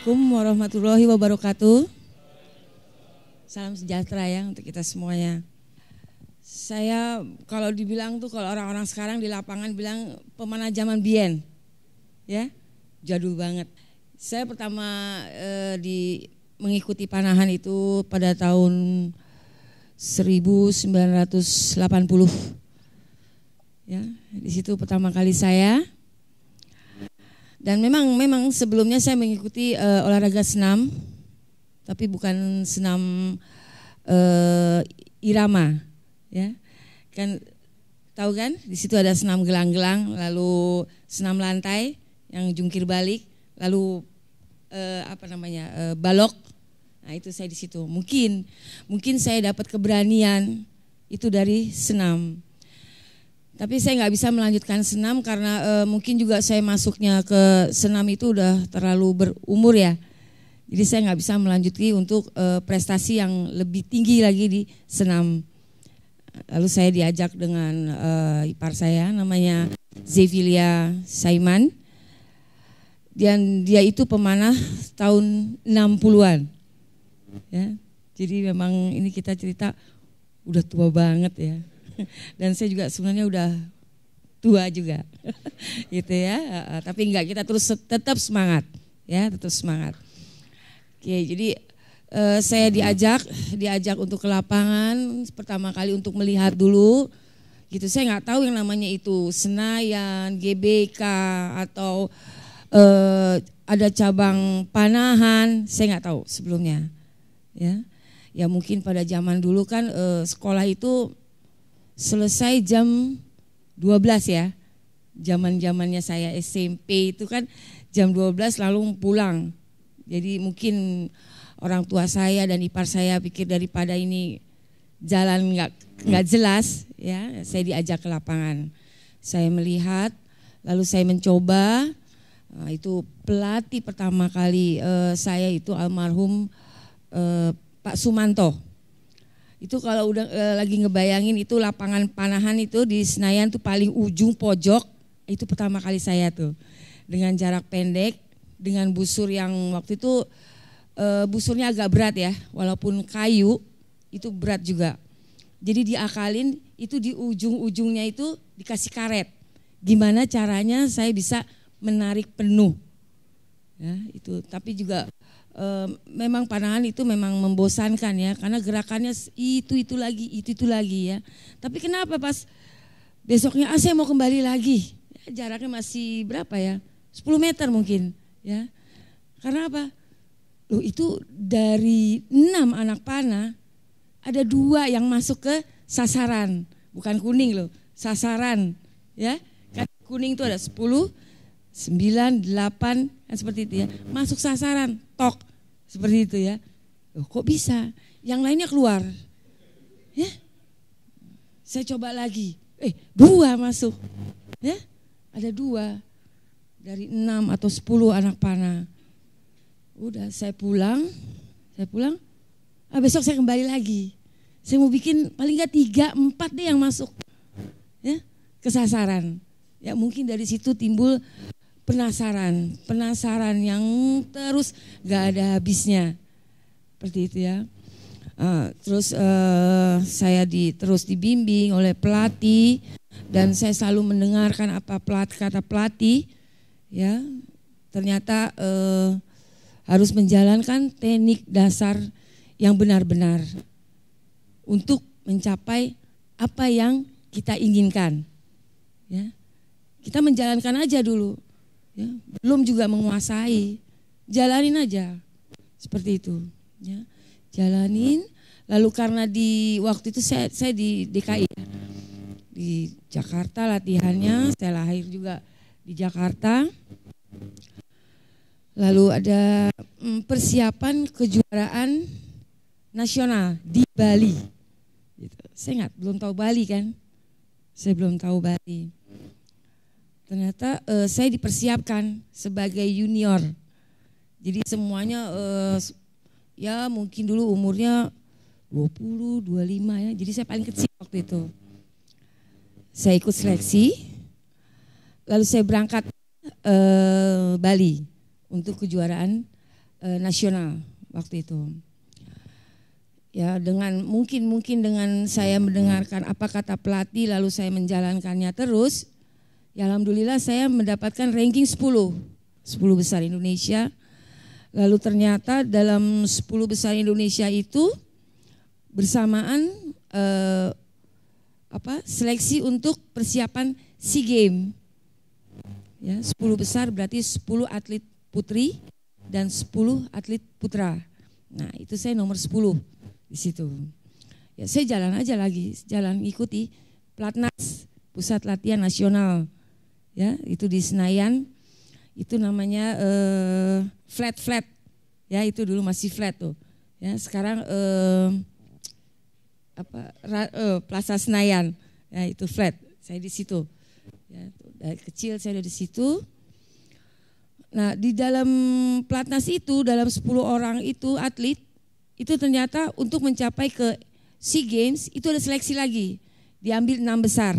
Assalamualaikum warahmatullahi wabarakatuh. Salam sejahtera ya untuk kita semuanya. Saya kalau dibilang tuh kalau orang-orang sekarang di lapangan bilang pemanah zaman bien, ya jadul banget. Saya pertama mengikuti panahan itu pada tahun 1980, ya di situ pertama kali saya. Dan memang sebelumnya saya mengikuti olahraga senam, tapi bukan senam irama, ya kan tahu kan? Di situ ada senam gelang-gelang, lalu senam lantai yang jungkir balik, lalu balok. Nah itu saya di situ. Mungkin saya dapat keberanian itu dari senam. Tapi saya nggak bisa melanjutkan senam karena mungkin juga saya masuknya ke senam itu udah terlalu berumur ya. Jadi saya nggak bisa melanjutkan untuk prestasi yang lebih tinggi lagi di senam. Lalu saya diajak dengan ipar saya namanya Zevilia Saiman. Dan dia itu pemanah tahun 60-an. Ya. Jadi memang ini kita cerita udah tua banget ya. Dan saya juga sebenarnya udah tua juga, gitu ya. Tapi enggak, kita terus tetap semangat, ya, tetap semangat. Oke, jadi saya diajak untuk ke lapangan pertama kali untuk melihat dulu, gitu. Saya nggak tahu yang namanya itu Senayan, GBK atau ada cabang panahan, saya nggak tahu sebelumnya, ya. Ya mungkin pada zaman dulu kan sekolah itu selesai jam 12 ya. Zaman-zamannya saya SMP itu kan jam 12 lalu pulang. Jadi mungkin orang tua saya dan ipar saya pikir daripada ini jalan nggak jelas ya, saya diajak ke lapangan. Saya melihat, lalu saya mencoba. Nah, itu pelatih pertama kali saya itu almarhum Pak Sumanto. Itu kalau udah lagi ngebayangin itu lapangan panahan itu di Senayan tuh paling ujung pojok, itu pertama kali saya tuh. Dengan jarak pendek, dengan busur yang waktu itu busurnya agak berat ya, walaupun kayu itu berat juga. Jadi diakalin itu di ujung-ujungnya itu dikasih karet. Gimana caranya saya bisa menarik penuh. Ya, itu tapi juga memang panahan itu memang membosankan ya, karena gerakannya itu lagi ya. Tapi kenapa pas besoknya saya mau kembali lagi, ya, jaraknya masih berapa ya, 10 meter mungkin ya. Karena apa? Loh itu dari 6 anak panah ada 2 yang masuk ke sasaran, bukan kuning loh, sasaran ya. Kan kuning itu ada 10, 9, 8 kan seperti itu ya, masuk sasaran, tok. Seperti itu ya. Loh, kok bisa? Yang lainnya keluar. Ya. Saya coba lagi. 2 masuk. Ya. Ada 2 dari 6 atau 10 anak panah. Udah saya pulang. Besok saya kembali lagi. Saya mau bikin paling enggak 3, 4 deh yang masuk. Ya, ke sasaran. Ya mungkin dari situ timbul penasaran yang terus gak ada habisnya, seperti itu ya. Terus saya terus dibimbing oleh pelatih dan saya selalu mendengarkan apa kata pelatih, ya. Ternyata harus menjalankan teknik dasar yang benar-benar untuk mencapai apa yang kita inginkan, ya. Kita menjalankan aja dulu. Ya, belum juga menguasai, jalanin aja seperti itu ya, jalanin. Lalu karena di waktu itu saya di DKI ya, di Jakarta latihannya, saya lahir juga di Jakarta. Lalu ada persiapan kejuaraan nasional di Bali gitu. Saya belum tahu Bali kan, saya belum tahu Bali. Ternyata saya dipersiapkan sebagai junior. Jadi semuanya ya mungkin dulu umurnya 20, 25 ya. Jadi saya paling kecil waktu itu. Saya ikut seleksi. Lalu saya berangkat Bali untuk kejuaraan nasional waktu itu. Ya, dengan mungkin dengan saya mendengarkan apa kata pelatih lalu saya menjalankannya terus, ya alhamdulillah saya mendapatkan ranking 10 besar Indonesia. Lalu ternyata dalam 10 besar Indonesia itu bersamaan seleksi untuk persiapan SEA Games. Ya, 10 besar berarti 10 atlet putri dan 10 atlet putra. Nah, itu saya nomor 10 di situ. Ya, saya jalan ikuti Platnas, Pusat Latihan Nasional. Ya, itu di Senayan. Itu namanya flat. Ya, itu dulu masih flat tuh. Ya, sekarang Plaza Senayan. Ya, itu flat. Saya di situ. Ya, dari kecil saya ada di situ. Nah, di dalam Platnas itu, dalam 10 orang itu atlet, itu ternyata untuk mencapai ke SEA Games itu ada seleksi lagi. Diambil 6 besar.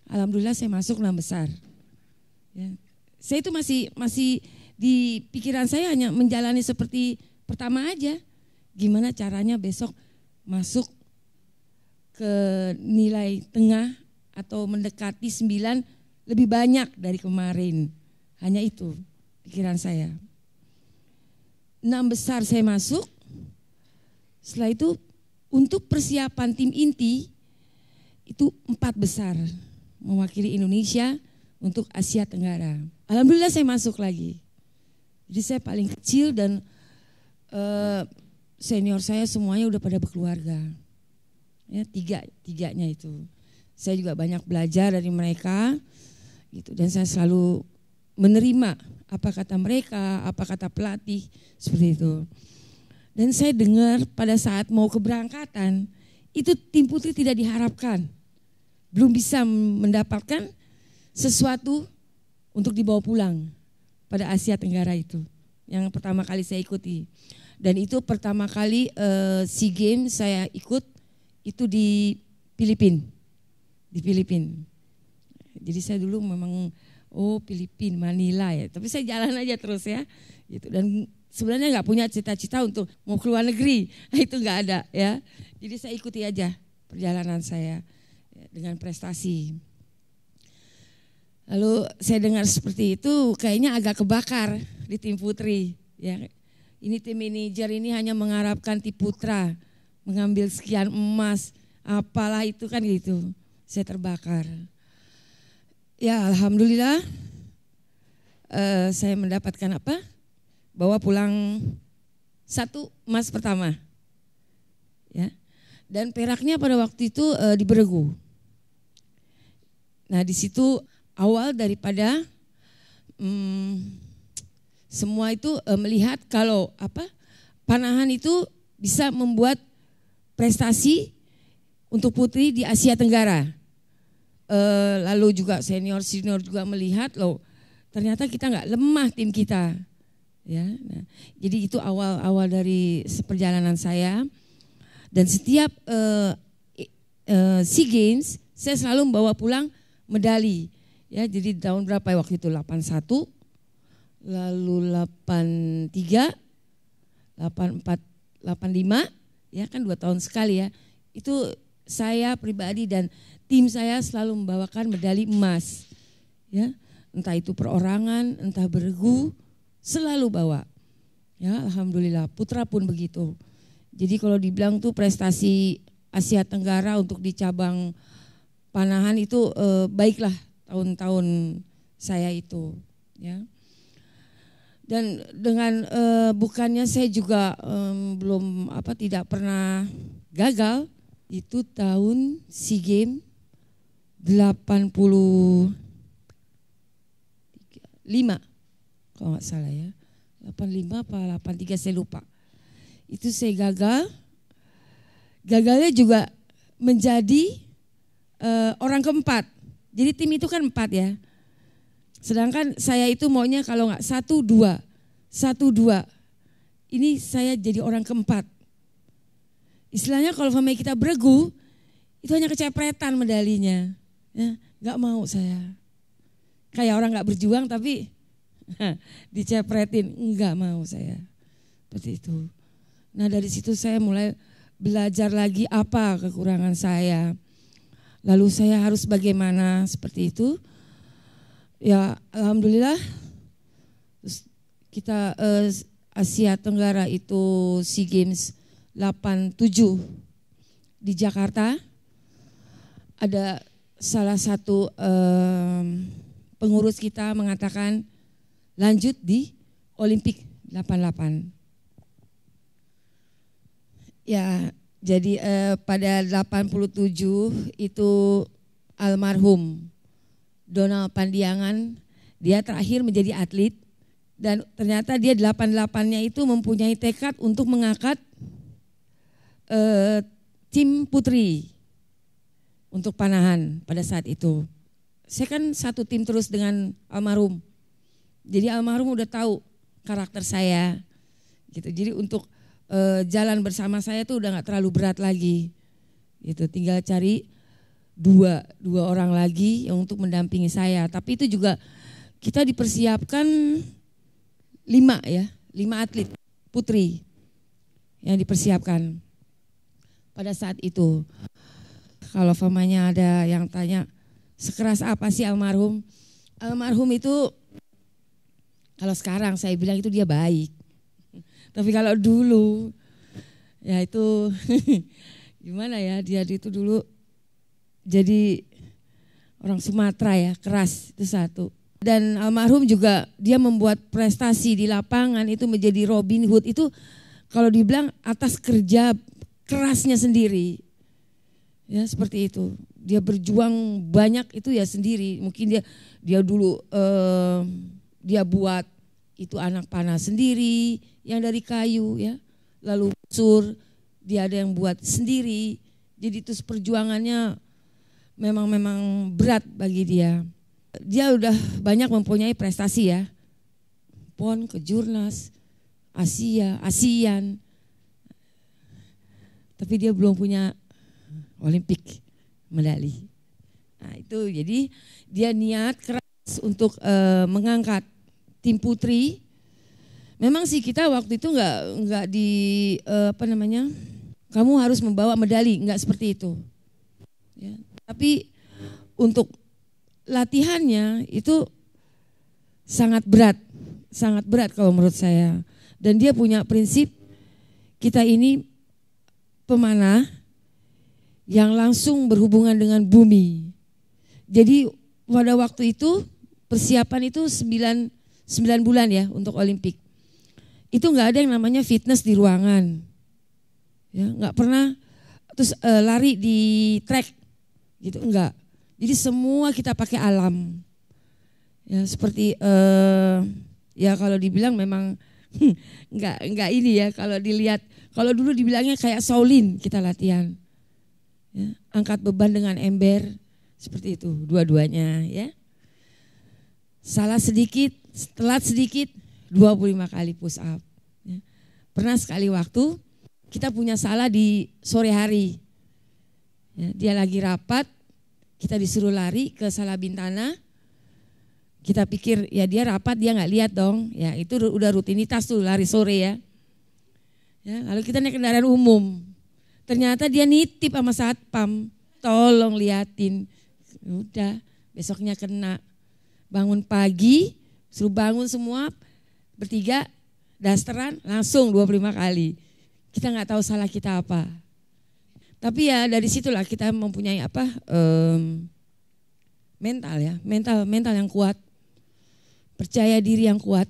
Alhamdulillah saya masuk 6 besar. Ya. Saya itu masih di pikiran saya hanya menjalani seperti pertama aja. Gimana caranya besok masuk ke nilai tengah atau mendekati 9 lebih banyak dari kemarin. Hanya itu pikiran saya. 6 besar saya masuk. Setelah itu untuk persiapan tim inti itu 4 besar mewakili Indonesia untuk Asia Tenggara. Alhamdulillah saya masuk lagi. Jadi saya paling kecil dan senior saya semuanya udah pada berkeluarga. Ya, tiganya itu. Saya juga banyak belajar dari mereka gitu, dan saya selalu menerima apa kata mereka, apa kata pelatih, seperti itu. Dan saya dengar pada saat mau keberangkatan, itu tim putri tidak diharapkan. Belum bisa mendapatkan sesuatu untuk dibawa pulang pada Asia Tenggara itu. Yang pertama kali saya ikuti. Dan itu pertama kali SEA Games saya ikut itu di Filipina. Di Filipina. Jadi saya dulu memang Filipina, Manila ya. Tapi saya jalan aja terus ya. Gitu. Dan sebenarnya nggak punya cita-cita untuk mau keluar negeri, itu nggak ada ya. Jadi saya ikuti aja perjalanan saya ya, dengan prestasi. Lalu saya dengar seperti itu, kayaknya agak kebakar di tim putri. Ya, ini tim manajer ini hanya mengharapkan tim putra mengambil sekian emas, apalah itu kan gitu. Saya terbakar. Ya alhamdulillah, saya mendapatkan apa? Bawa pulang 1 emas pertama, ya. Dan peraknya pada waktu itu di Beregu. Nah di situ awal daripada semua itu melihat kalau panahan itu bisa membuat prestasi untuk putri di Asia Tenggara. Lalu juga senior juga melihat loh, ternyata kita nggak lemah tim kita. Ya, nah, jadi itu awal dari perjalanan saya. Dan setiap SEA Games saya selalu membawa pulang medali. Ya, jadi tahun berapa ya waktu itu? 81, lalu 83, 84, 85, ya kan 2 tahun sekali ya. Itu saya pribadi dan tim saya selalu membawakan medali emas. Ya, entah itu perorangan, entah beregu, selalu bawa. Ya, alhamdulillah, putra pun begitu. Jadi kalau dibilang tuh prestasi Asia Tenggara untuk di cabang panahan itu baiklah tahun-tahun saya itu, ya. Dan dengan bukannya saya juga tidak pernah gagal, itu tahun SEA Games 85 kalau nggak salah ya, 85 apa 83 saya lupa. Itu saya gagalnya juga menjadi orang keempat. Jadi tim itu kan 4 ya. Sedangkan saya itu maunya kalau nggak 1-2. Ini saya jadi orang keempat. Istilahnya kalau sama kita beregu, itu hanya kecepretan medalinya. Ya, nggak mau saya. Kayak orang nggak berjuang tapi dicepretin, enggak mau saya. Seperti itu. Nah dari situ saya mulai belajar lagi apa kekurangan saya. Lalu saya harus bagaimana seperti itu. Ya alhamdulillah terus kita Asia Tenggara itu SEA Games 87 di Jakarta. Ada salah satu pengurus kita mengatakan lanjut di Olimpik 88. Ya, jadi pada 87 itu almarhum Donald Pandiangan, dia terakhir menjadi atlet dan ternyata dia 88-nya itu mempunyai tekad untuk mengangkat tim putri untuk panahan pada saat itu. Saya kan satu tim terus dengan almarhum. Jadi almarhum udah tahu karakter saya gitu. Jadi untuk jalan bersama saya tuh udah gak terlalu berat lagi. Gitu, tinggal cari dua orang lagi yang untuk mendampingi saya. Tapi itu juga kita dipersiapkan 5 atlet putri yang dipersiapkan pada saat itu. Kalau famanya ada yang tanya sekeras apa sih almarhum? Almarhum itu kalau sekarang saya bilang itu dia baik. Tapi kalau dulu ya itu gimana ya, dia itu dulu jadi orang Sumatera ya, keras itu satu. Dan almarhum juga dia membuat prestasi di lapangan itu menjadi Robin Hood itu kalau dibilang atas kerja kerasnya sendiri. Ya seperti itu. Dia berjuang banyak itu ya sendiri. Mungkin dia dulu dia buat itu anak panah sendiri yang dari kayu ya. Lalu busur dia ada yang buat sendiri. Jadi itu perjuangannya memang berat bagi dia. Dia udah banyak mempunyai prestasi ya. PON, Kejurnas, Asia, ASEAN. Tapi dia belum punya Olimpik medali. Nah itu jadi dia niat keras untuk mengangkat tim putri. Memang sih kita waktu itu nggak di kamu harus membawa medali, nggak seperti itu. Ya, tapi untuk latihannya itu sangat berat kalau menurut saya. Dan dia punya prinsip kita ini pemanah yang langsung berhubungan dengan bumi. Jadi pada waktu itu persiapan itu 9 bulan ya untuk Olimpik. Itu nggak ada yang namanya fitness di ruangan, ya nggak pernah. Terus lari di track, gitu enggak. Jadi semua kita pakai alam, ya seperti ya kalau dibilang memang nggak ini ya kalau dilihat. Kalau dulu dibilangnya kayak Shaolin kita latihan. Ya, angkat beban dengan ember seperti itu dua-duanya ya. Salah sedikit, telat sedikit 25 kali push up. Ya. Pernah sekali waktu kita punya salah di sore hari. Ya, dia lagi rapat, kita disuruh lari ke Salah Bintana. Kita pikir ya dia rapat dia nggak lihat dong. Ya itu udah rutinitas tuh lari sore ya. Ya, lalu kita naik kendaraan umum. Ternyata dia nitip sama satpam, tolong liatin. Udah, besoknya kena. Bangun pagi, suruh bangun semua, bertiga, dasteran, langsung 25 kali. Kita nggak tahu salah kita apa. Tapi ya dari situlah kita mempunyai mental ya, mental yang kuat. Percaya diri yang kuat,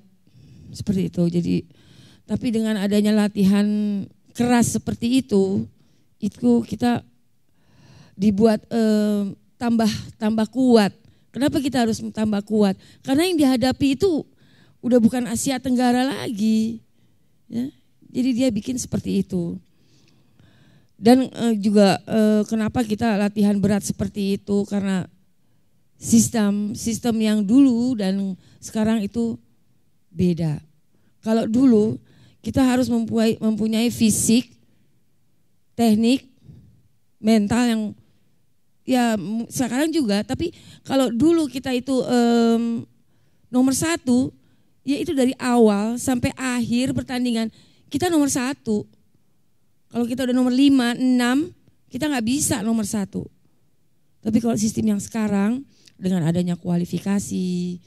seperti itu. Jadi, tapi dengan adanya latihan keras seperti itu kita dibuat tambah kuat. Kenapa kita harus tambah kuat? Karena yang dihadapi itu udah bukan Asia Tenggara lagi. Ya. Jadi dia bikin seperti itu. Dan juga kenapa kita latihan berat seperti itu? Karena sistem yang dulu dan sekarang itu beda. Kalau dulu kita harus mempunyai fisik, teknik, mental yang ya sekarang juga. Tapi kalau dulu kita itu nomor 1, Ya itu dari awal sampai akhir pertandingan kita nomor 1. Kalau kita udah nomor 5, 6, kita nggak bisa nomor 1. Tapi kalau sistem yang sekarang dengan adanya kualifikasi,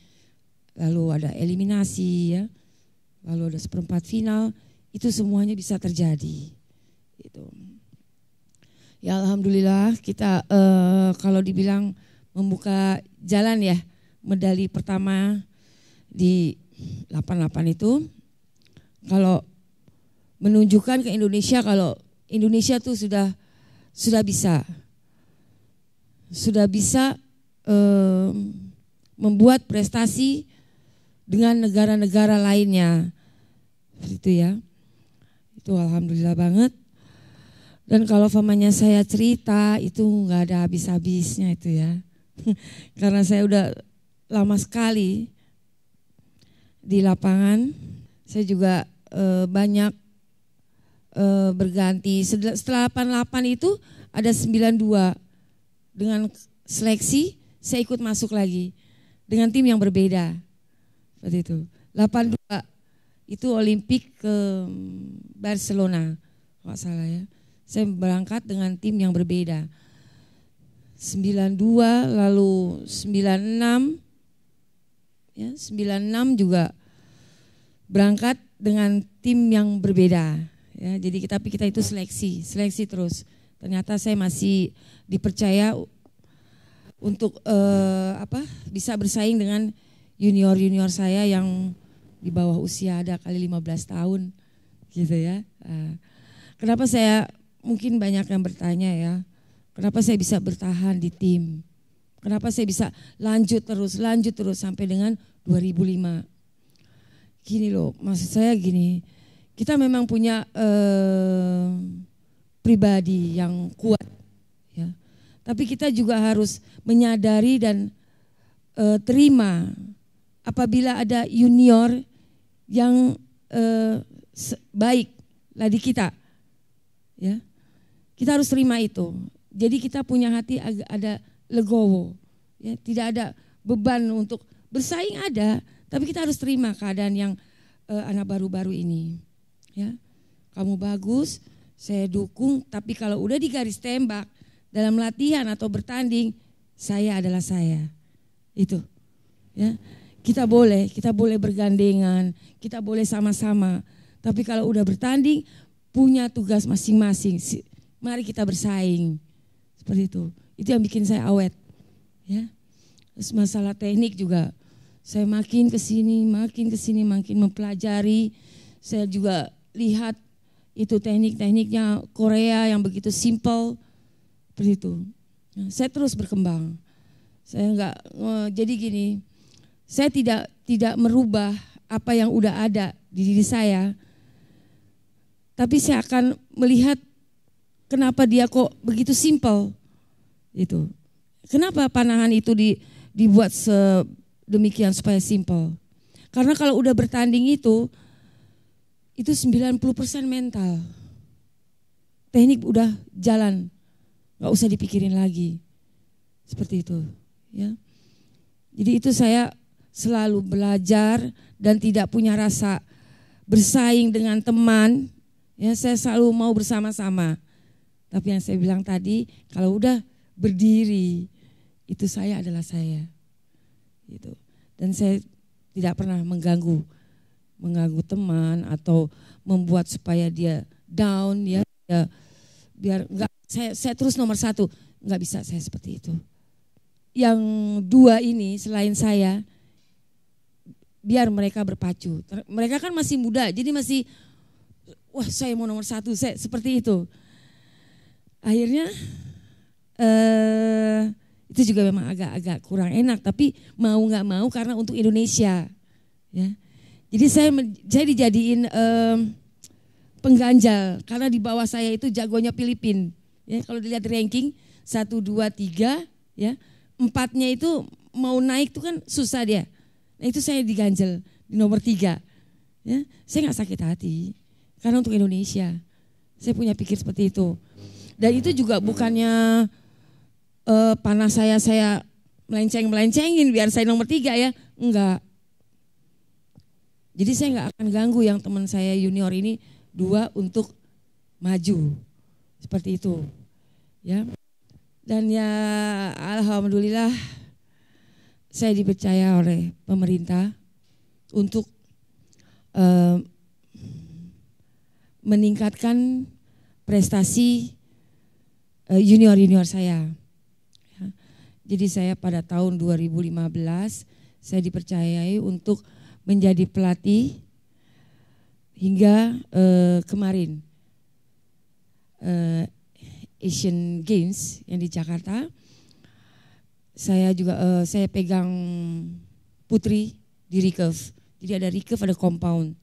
lalu ada eliminasi, ya, lalu ada seperempat final, itu semuanya bisa terjadi. Gitu. Ya alhamdulillah kita kalau dibilang membuka jalan ya, medali pertama di 88 itu, kalau menunjukkan ke Indonesia kalau Indonesia tuh sudah bisa membuat prestasi dengan negara-negara lainnya, itu ya. Itu alhamdulillah banget. Dan kalau famanya saya cerita itu nggak ada habis-habisnya itu ya, karena saya udah lama sekali di lapangan. Saya juga banyak berganti. Setelah 88 itu ada 92 dengan seleksi saya ikut masuk lagi dengan tim yang berbeda. Seperti itu. 82 itu Olimpik ke Barcelona, kalau nggak salah ya. Saya berangkat dengan tim yang berbeda. 92 lalu 96 ya, 96 juga berangkat dengan tim yang berbeda ya. Jadi kita itu seleksi terus. Ternyata saya masih dipercaya untuk bisa bersaing dengan junior saya yang di bawah usia, ada kali 15 tahun gitu ya. Kenapa saya, mungkin banyak yang bertanya ya, kenapa saya bisa bertahan di tim? Kenapa saya bisa lanjut terus sampai dengan 2005? Gini loh, maksud saya gini, kita memang punya pribadi yang kuat ya. Tapi kita juga harus menyadari dan terima apabila ada junior yang baik lagi kita. Ya. Kita harus terima itu. Jadi kita punya hati ada legowo. Ya, tidak ada beban untuk bersaing ada, tapi kita harus terima keadaan yang anak baru-baru ini. Ya. Kamu bagus, saya dukung, tapi kalau udah di garis tembak dalam latihan atau bertanding, saya adalah saya. Itu. Ya. Kita boleh bergandengan, kita boleh sama-sama. Tapi kalau udah bertanding, punya tugas masing-masing. Mari kita bersaing. Seperti itu. Itu yang bikin saya awet. Ya. Terus masalah teknik juga. Saya makin kesini, makin mempelajari. Saya juga lihat itu tekniknya Korea yang begitu simple. Seperti itu. Saya terus berkembang. Saya jadi gini, saya tidak merubah apa yang udah ada di diri saya. Tapi saya akan melihat kenapa dia kok begitu simple. Itu. Kenapa panahan itu dibuat sedemikian supaya simple? Karena kalau udah bertanding itu 90% mental. Teknik udah jalan, nggak usah dipikirin lagi. Seperti itu. Ya. Jadi itu saya selalu belajar dan tidak punya rasa bersaing dengan teman. Ya, saya selalu mau bersama-sama. Tapi yang saya bilang tadi, kalau udah berdiri, itu saya adalah saya. Gitu. Dan saya tidak pernah mengganggu teman atau membuat supaya dia down ya biar enggak saya terus nomor 1, enggak bisa saya seperti itu. Yang 2 ini selain saya, biar mereka berpacu. Mereka kan masih muda, jadi masih wah saya mau nomor 1, saya seperti itu. Akhirnya itu juga memang agak kurang enak, tapi mau nggak mau karena untuk Indonesia, ya. Jadi saya dijadiin pengganjal karena di bawah saya itu jagonya Filipina. Ya, kalau dilihat ranking 1, 2, 3, ya 4-nya itu mau naik tuh kan susah dia. Nah itu saya diganjel di nomor 3. Ya, saya nggak sakit hati karena untuk Indonesia. Saya punya pikir seperti itu. Dan itu juga bukannya panas saya melencengin biar saya nomor 3 ya, enggak. Jadi saya nggak akan ganggu yang teman saya junior ini 2 untuk maju seperti itu, ya. Dan ya alhamdulillah saya dipercaya oleh pemerintah untuk meningkatkan prestasi junior-junior saya. Jadi saya pada tahun 2015 saya dipercayai untuk menjadi pelatih hingga kemarin Asian Games yang di Jakarta. Saya juga saya pegang putri di recurve. Jadi ada recurve, ada compound.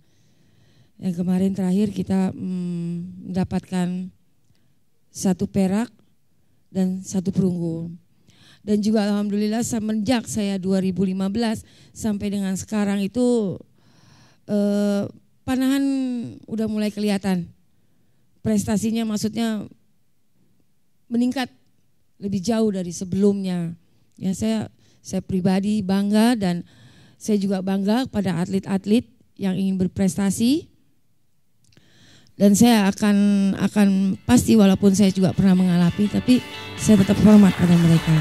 Yang kemarin terakhir kita mendapatkan 1 perak dan 1 perunggu. Dan juga alhamdulillah semenjak saya 2015 sampai dengan sekarang itu panahan udah mulai kelihatan. Prestasinya maksudnya meningkat lebih jauh dari sebelumnya. Ya saya pribadi bangga dan saya juga bangga pada atlet-atlet yang ingin berprestasi. Dan saya akan pasti walaupun saya juga pernah mengalami, tapi saya tetap hormat pada mereka.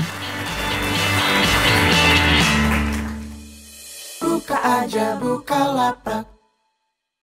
Buka aja Bukalapak.